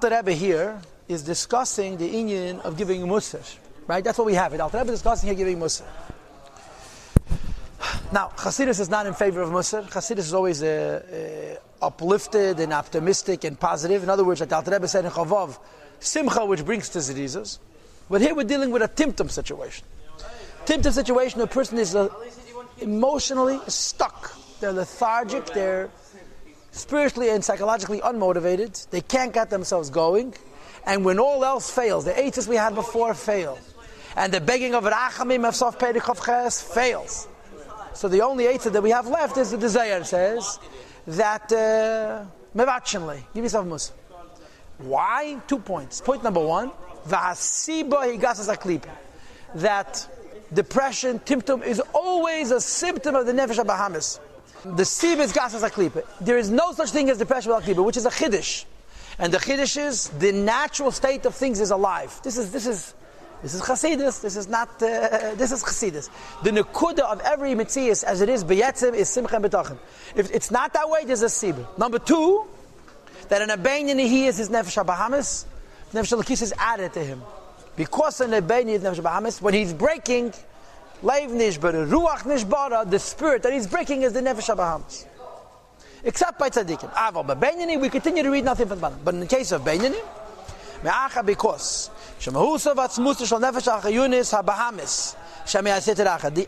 The Rebbe here is discussing the inyan of giving musar, right? That's what we have. The Rebbe is discussing here giving musar. Now, Chassidus is not in favor of musar. Chassidus is always uplifted and optimistic and positive. In other words, like the Rebbe said in Chavav, simcha, which brings to diseases. But here we're dealing with a timtum situation. Timtum situation, a person is emotionally stuck. They're lethargic. They're spiritually and psychologically unmotivated. They can't get themselves going. And when all else fails, the eitzes we had before fail. And the begging of Rachamim of Sof Perek Chof Ches fails. So the only eitzah that we have left is the desire says that mevachenle, give yourself musar. Why? 2 points. Point number 1, v'hasiba higasas aklipa, that depression, timtum, is always a symptom of the nefesh habahamis. The siba is gasas aklipa. There is no such thing as depression without klipa, which is a chiddush, and the chiddush is the natural state of things is alive. This is Chassidus. This is not. This is Chassidus. The nekuda of every mitzias, as it is beyetzim, is simcha and betachim. If it's not that way, there's a siba. Number 2, that an abenyani he is his nefesh habahamis. Nefesh halakis is added to him, because an abenyani is nefesh habahamis. When he's breaking, leiv nishbara, ruach nishbara, the spirit that he's breaking is the nefesh habahamis. Except by tzaddikim. Aval benyani, we continue to read nothing from the bottom. But in the case of benyani, me'acha because. The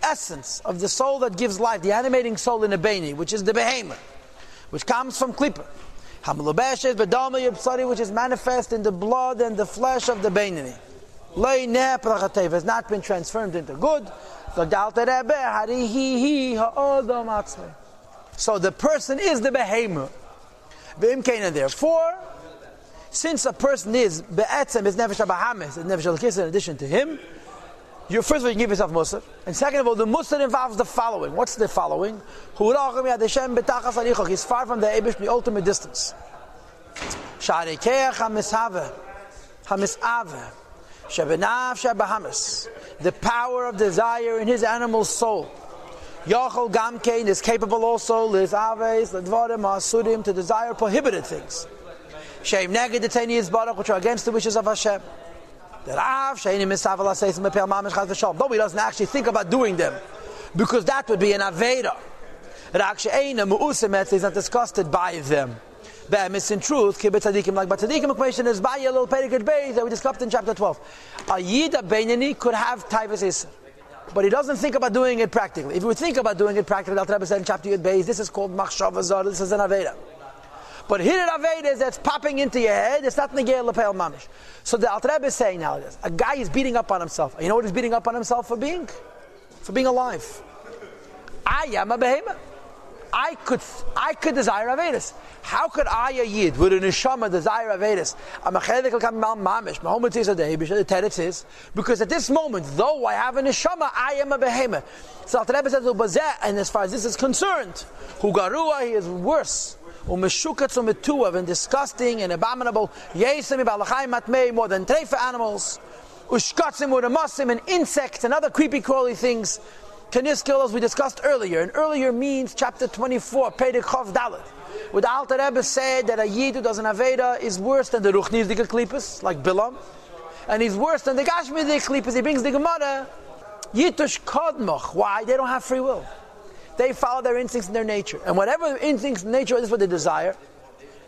essence of the soul that gives life, the animating soul in a Beini, which is the Behemoth, which comes from Klippa, which is manifest in the blood and the flesh of the Beinini, has not been transformed into good. So the person is the Behemoth. Therefore, since a person is be'etzem, is nefesh habahamis, is nefesh halakis in addition to him, you first of all you give yourself musar, and second of all the musar involves the following. What's the following? He's far from the Eibush, the ultimate distance. The power of desire in his animal soul. Yachol gamkein is capable also to desire prohibited things. Shem neged the Tanya Baruch, which are against the wishes of Hashem. Though he doesn't actually think about doing them, because that would be an Aveda. He's not disgusted by them. In truth, like Tzadikim equation is by a little Perikut Beis that we discussed in chapter 12. A Yid, a Beinani, could have Taivas Isser, but he doesn't think about doing it practically. If we think about doing it practically, Al Rebbe said in chapter Yud Beis, this is called Machshava Zara, this is an Aveda. But hidden Aveda is that's popping into your head, it's not Negei L'Peil Mamish. So the Alter Rebbe is saying now this: a guy is beating up on himself. You know what he's beating up on himself for being? For being alive. I am a behemoth. I could desire Avedis. How could I, a Yid, with a Neshama, desire Avedis? I'm a Chelik L'Kam Mamish. Mahomet is a Dehibish, the Teretz is, because at this moment, though I have a Neshama, I am a behemoth. So Alter Rebbe says, and as far as this is concerned, Hu Garua, he is worse. Umeshukatz and disgusting and abominable. Yesim Balachai Matmei, more than treifa animals. Ushkatzim Uramasim and insects and other creepy crawly things. Kaniskil, as we discussed earlier. And earlier means chapter 24, Perek Chof Dalet. Where the Alter Rebbe said that a Yid who does an Aveda is worse than the Ruchnizdike Klippas, like Bilam. And he's worse than the Gashmizdike Klippas. He brings the Gemara. Yitush Kodmoch. Why? They don't have free will. They follow their instincts and their nature. And whatever instincts and nature is what they desire,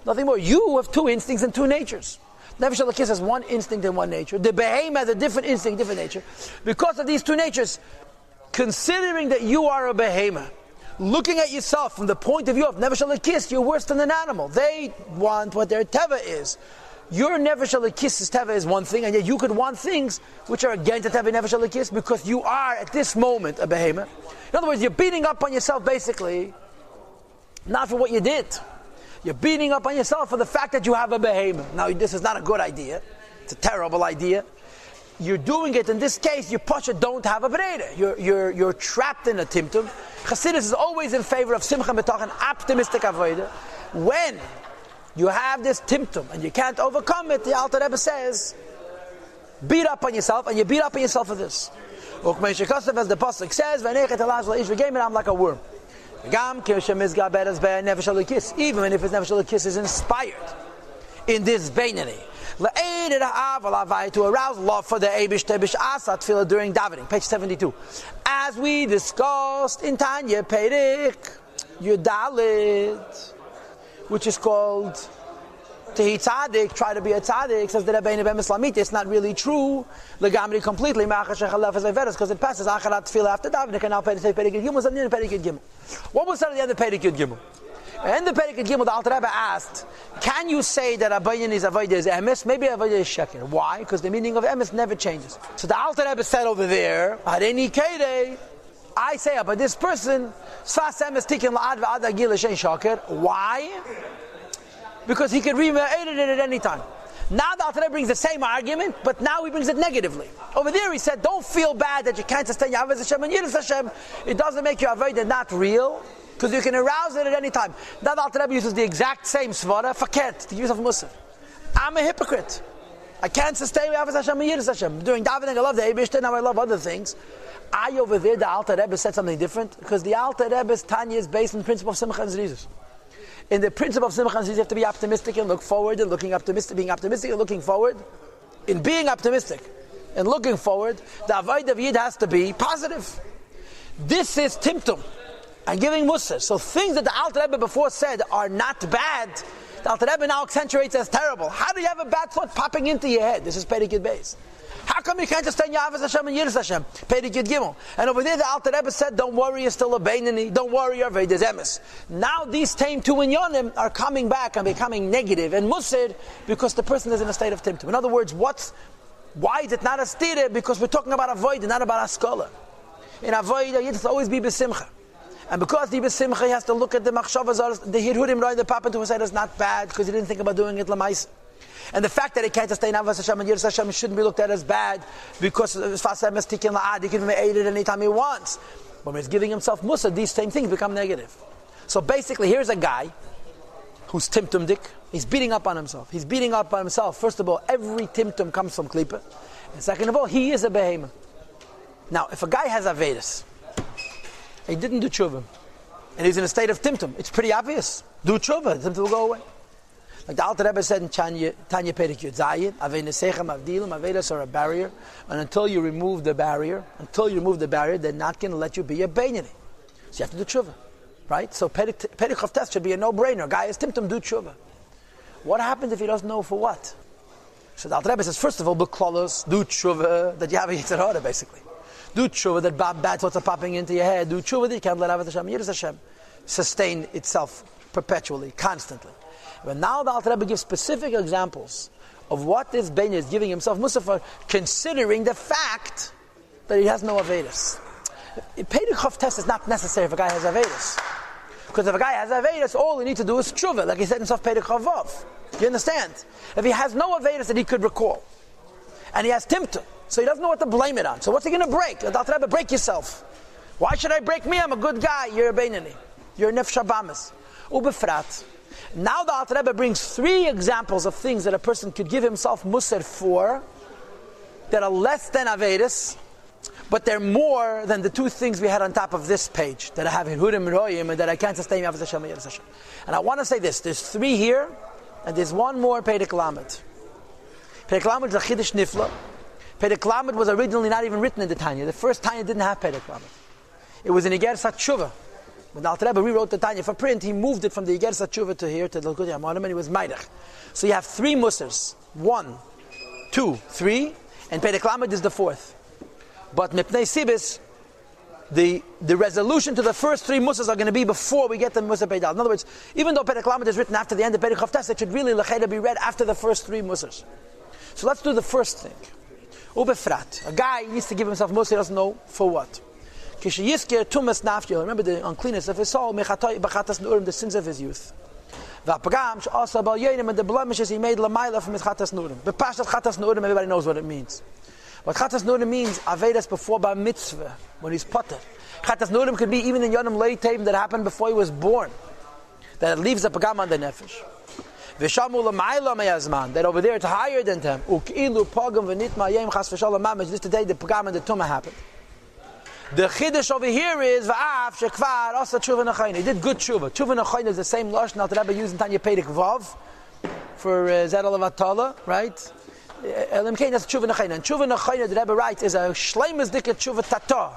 nothing more. You have 2 instincts and 2 natures. Nefesh Halakis has 1 instinct and 1 nature. The Behemoth has a different instinct, different nature. Because of these 2 natures, considering that you are a Behemoth, looking at yourself from the point of view of Nefesh Halakis, you're worse than an animal. They want what their Teva is. Your Nefesh Halakis' Teva is one thing, and yet you could want things which are against the Teva Nefesh Halakis because you are at this moment a Behemoth. In other words, you're beating up on yourself basically, not for what you did. You're beating up on yourself for the fact that you have a Behemoth. Now, this is not a good idea. It's a terrible idea. You're doing it, in this case, you Pasha don't have a Breda. You're trapped in a Timtum. Chassidus is always in favor of Simcha B'tach, optimistic Avodah. When you have this Timtum and you can't overcome it, the Alter Rebbe says, beat up on yourself, and you beat up on yourself for this. As the Pasuk says, I'm like a worm. Even if his Nefesh Halakis is inspired in this Beinani, To arouse love for the Eibush Tebish Asa Tefillah during davening. Page 72. As we discussed in Tanya Perek Yudalit, which is called Tehi Tzadik, try to be a Tzadik, says the Rebbeinu Ben Islamit, it's not really true, Legamri completely, because it passes Acharat Tefillah after davening, and now Perek Gimel, and then Perek Gimel. What was said at the end of Perek Gimel? In the Perek Gimel, the Alter Rebbe asked, can you say that Abayin is Avodah is Emes? Maybe Avodah is Sheker. Why? Because the meaning of Emes never changes. So the Alter Rebbe said over there, Hareni Keidei, I say about this person, Sfas Emes Tikin La'ad V'ad Agil L'Shein Shaker. Why? Because he could remade it at any time. Now the Alter Rebbe brings the same argument, but now he brings it negatively. Over there he said, don't feel bad that you can't sustain your Avodah Hashem and Yiras Hashem. It doesn't make your Avodah not real, because you can arouse it at any time. Now the Alter Rebbe uses the exact same svara, fakert, to give yourself Musaf. I'm a hypocrite. I can't sustain my Avodah Hashem and Yiras Hashem. During davening I love the Eibishter, now I love other things. Over there the Alter Rebbe said something different, because the Alter Rebbe's Tanya is based on the principle of Simcha and Zrizos. In the principle of Simcha and Zrizos, you have to be optimistic and look forward, and being optimistic and looking forward. In being optimistic and looking forward, the Avodah of Yid has to be positive. This is Timtum and giving Musar. So things that the Alter Rebbe before said are not bad, the Alter Rebbe now accentuates as terrible. How do you have a bad thought popping into your head? This is Perek Yud Beis. How come you can't just say Yavas Hashem and Yiras Hashem? Perek Yud Gimel. And over there the Alter Rebbe said, don't worry, you're still a Beinani. Don't worry, you're Veides Emes. Now these same two inyanim are coming back and becoming negative and Musar because the person is in a state of Timtum. In other words, why is it not a stira? Because we're talking about avoid, not about a scholar. In avoid, you have to always be besimcha. And because the besimcha, he has to look at the machshavas, the hirhurim right, the papa to say it's not bad because he didn't think about doing it lamais. And the fact that he can't sustain Avos Hashem and Yiras Hashem shouldn't be looked at as bad because Sfas Emes Tikin La'ad, he can be aided anytime he wants. But when he's giving himself Musa, these same things become negative. So basically, here's a guy who's timtumdik. He's beating up on himself. He's beating up on himself. First of all, every timtum comes from klipa. And second of all, he is a behemoth. Now, if a guy has Avedis, he didn't do tshuva, and he's in a state of timtum, it's pretty obvious. Do tshuva, the timtum will go away. Like the Alter Rebbe said in Tanya Perek Yud Zayin, Avenesechem Avdilim, Avedas are a barrier, and until you remove the barrier, they're not going to let you be a Beinani. So you have to do tshuva, right? So Perek Chavtes should be a no-brainer. Guy is timtum, do tshuva. What happens if he doesn't know for what? So the Alter Rebbe says, first of all, b'klolos, do tshuva, that you have a Yitzhar Hara, basically. Do tshuva, that bad thoughts are popping into your head. Do tshuva, that you can't let Avos Hashem, Yiras Hashem sustain itself perpetually, constantly. But now the Alter Rebbe gives specific examples of what this Beinani is giving himself Musafar, considering the fact that he has no Avedis. Perek Chavtes is not necessary if a guy has Avedis. Because if a guy has Avedis, all he needs to do is tshuva, like he said in Sof Perek Chavav. You understand? If he has no Avedis that he could recall, and he has Timtum, so he doesn't know what to blame it on. So what's he going to break? The Alter Rebbe, break yourself. Why should I break me? I'm a good guy. You're a Beinani. You're a Nefesh Habamis. Ubefrat. Now the Alter Rebbe brings 3 examples of things that a person could give himself Musar for that are less than Avedis, but they're more than the 2 things we had on top of this page that I have in Hurim Royim and that I can't sustain Avos Hashem and Yiras Hashem. And I want to say this, there's 3 here and there's 1 more Perek Lamed. Perek Lamed is a Chiddush Nifla. Perek Lamed was originally not even written in the Tanya. The first Tanya didn't have Perek Lamed. It was in Igersat Tshuva. When the Alter Rebbe rewrote the Tanya for print, he moved it from the Igersat Tshuva to here, to the Likutei Amarim, and he was Maidach. So you have 3 Musars. 1, 2, 3, and Perek Lamed is the 4th. But Mipnei Sibis, the resolution to the first 3 Musars are going to be before we get the Musar Peidal. In other words, even though Perek Lamed is written after the end of Perek Chavtes, it should really L'cheda be read after the first 3 Musars. So let's do the first thing. Ubefrat. A guy needs to give himself Musar, he doesn't know for what. Remember the uncleanness of his soul, the sins of his youth. And the blemishes he made lamaila from his chatas nurim. Bepashat chatas nurim, everybody knows what it means. What chatas nurim means, avedas before bar mitzvah, when he's potter. Chatas nurim could be even in yonim leitem that happened before he was born. That it leaves a pagam on the nefesh. V'shamu lamaila meyazman, that over there it's higher than them. Ukilu pagam v'nitma yem chas v'shalom mamash. This today the pagam and the tumah happened. The chiddush over here is va'af shekvar asa tshuva nachayna. He did good tshuva. Tshuva nachayna is the same lashon Alter Rebbe used in Tanya Perek Vav for Zedel of Atala, right? Elimkein, that's tshuva nechayna. And tshuva nechayna, the Rebbe writes, is a shleimus dika tshuva tata.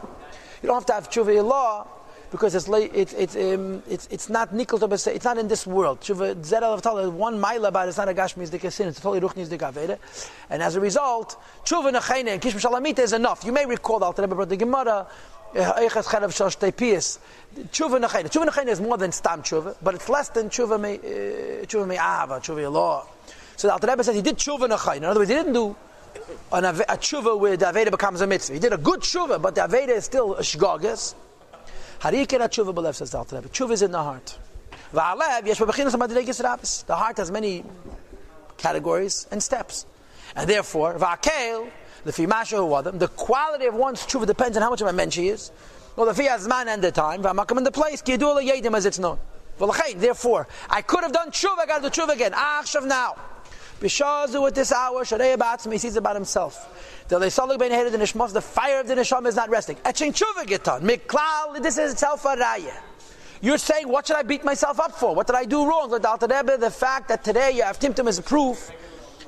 You don't have to have tshuva ilah because it's not nikkel to say, it's not in this world. Tshuva Zedel of Atala, one mile about it's not a gashmi's dika sin, it's totally ruchni's dika aveda. And as a result, tshuva nechayna and kishma shalamita is enough. You may recall that the Rebbe brought the Gemara. Tshuva nechayna is more than stam tshuva, but it's less than tshuva me'ava, tshuva ilah. So the Alter Rebbe says he did tshuva nechayna. In other words, he didn't do a tshuva where the aveda becomes a mitzvah. He did a good tshuva, but the aveda is still a shgogas. Hariken tshuva b'lev, says the Alter Rebbe. Tshuva is in the heart. The heart has many categories and steps, and therefore va'akel. The quality of one's tshuva depends on how much of a mensch he is. Well, if he has man and the time, v'amakom in the place, ki yidua yedim as it's known. Therefore, I could have done tshuva, I got to do tshuva again. Achshav now. B'shazu at this hour, sharei ba'atzmi, he sees about himself. The fire of the neshama is not resting. Etching tshuva getan. Miklal, this is itself a raya. You're saying, what should I beat myself up for? What did I do wrong? The fact that today you have timtum as a proof.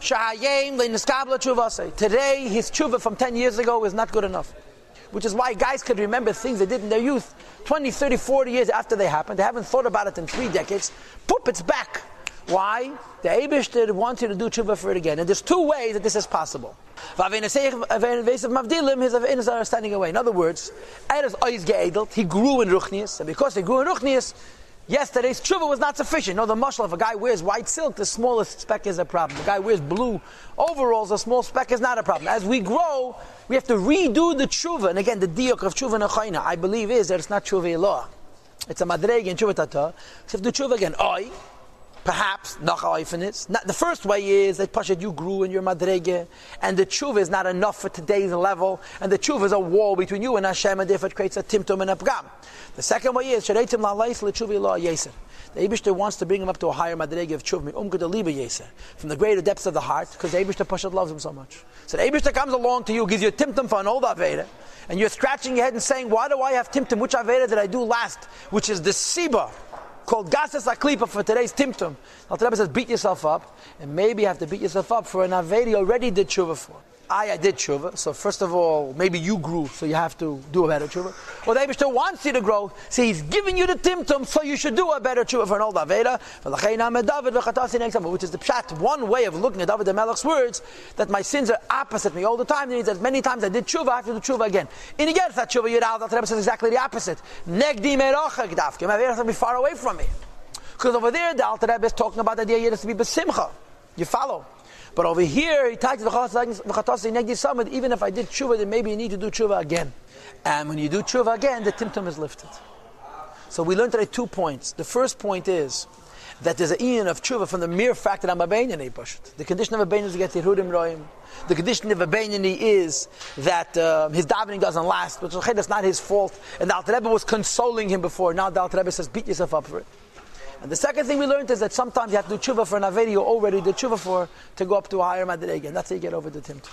Today, his tshuva from 10 years ago is not good enough. Which is why guys could remember things they did in their youth 20, 30, 40 years after they happened. They haven't thought about it in 3 decades. Poop, it's back. Why? The Eibishter wants you to do tshuva for it again. And there's 2 ways that this is possible. His avenis are standing away. In other words, he grew in Ruchnius. And because he grew in Ruchnius, yesterday's tshuva was not sufficient. No, the mashal, if a guy wears white silk, the smallest speck is a problem. If a guy wears blue overalls, a small speck is not a problem. As we grow, we have to redo the tshuva. And again, the diuk of tshuva nechayna, I believe, is that it's not tshuva ilah. It's a madrege in tshuva tata. So if you do tshuva again, perhaps, the first way is that Pashat, you grew in your madrege, and the tshuva is not enough for today's level, and the tshuva is a wall between you and Hashem, and therefore it creates a timtum and a pgam. The second way is, Shareitim la'leis l'tshuva ilah yeser. The Eibishter wants to bring him up to a higher madrege of tshuva, from the greater depths of the heart, because the Eibishter Pashat loves him so much. So the Eibishter comes along to you, gives you a timtum for an old aveda, and you're scratching your head and saying, why do I have timtum? Which aveda did I do last? Which is the siba, called Gasas Aklipa for today's Timtum. Alter Rebbe says, beat yourself up, and maybe you have to beat yourself up for an Avedi you already did tshuva for. I did tshuva, so first of all, maybe you grew, so you have to do a better tshuva. Or the Eibishter wants you to grow, so he's giving you the Timtum, so you should do a better tshuva for an old Aveda. Which is the pshat, one way of looking at David the Melech's words, that my sins are opposite me all the time. It means that many times I did tshuva, I have to do tshuva again. And again, it's not tshuva yidal, the Rebbe says exactly the opposite. Negdi merochak dafke, my Aveda has to be far away from me. Because over there, the Alter Rebbe is talking about the idea you have to be besimcha. You follow. But over here, he talks to even if I did tshuva, then maybe you need to do tshuva again. And when you do tshuva again, the timtum is lifted. So we learned today 2 points. The first point is that there's an ian of tshuva from the mere fact that I'm a beinani pashat. The condition of a beinani is to get tirudim roim. The condition of a beinani is that his davening doesn't last, which is not his fault. And the Alter Rebbe was consoling him before. Now the Alter Rebbe says, beat yourself up for it. And the second thing we learned is that sometimes you have to do tshuva for an avedi you already did tshuva for to go up to a higher madrege, and that's how you get over the timtum.